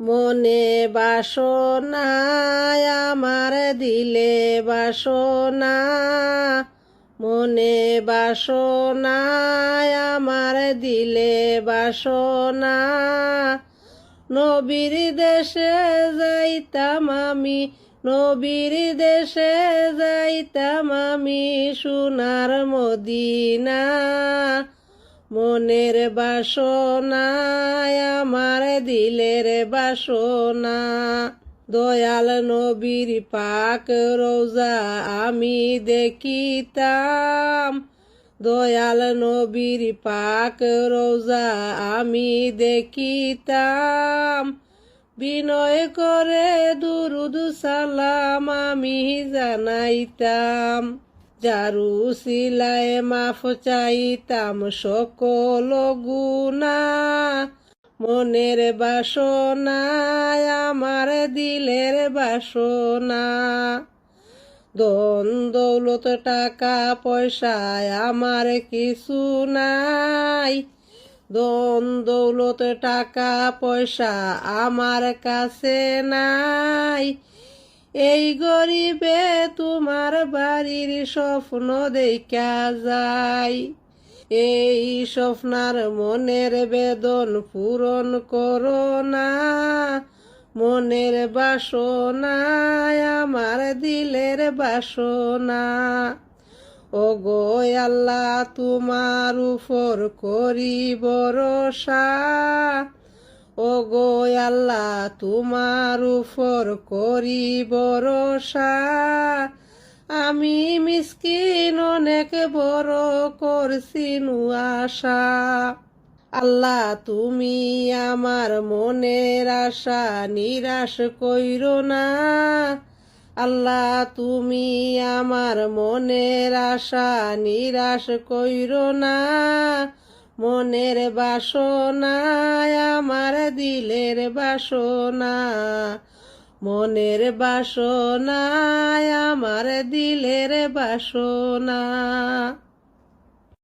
মনে বাসনা আমার দিলে বাসনা, মনে বাসনা আমার দিলে বাসনা। নবীর দেশে যাইতাম আমি, নবীর দেশে যাইতাম আমি, সোনার মদিনা। মনের বাসনা আমার দিলের বাসনা। দয়াল নবীর পাক রোজা আমি দেখিতাম, দয়াল নবীর পাক রোজা আমি দেখিতাম। বিনয় করে দুরুদ সালাম আমি জানাইতাম, যারু সিলায় মাফ চাইতাম সকল গুনা। মনের বাসনা আমার দিলের বাসনা। ধন দৌলত টাকা পয়সায় আমার কিছু নাই, ধন দৌলত টাকা পয়সা আমার কাছে নাই। এই গরিবে তোমার বাড়ির স্বপ্ন দেখা যায়, এই স্বপ্নার মনের বেদন পূরণ করো না। মনের বাসনা আমার দিলের বাসনা। ও গো আল্লাহ তোমার উপর করি ভরসা, ও গো আল্লাহ তোমার উপর করি ভরসা। আমি মিসকিন অনেক বড় করছি আশা। আল্লাহ তুমি আমার মনের আশা নিরাশ কইরো না, আল্লাহ তুমি আমার মনের আশা নিরাশ কইরো না। মনের বাসনা আমার দিলের বাসনা, মনের বাসনা আমার দিলের বাসনা।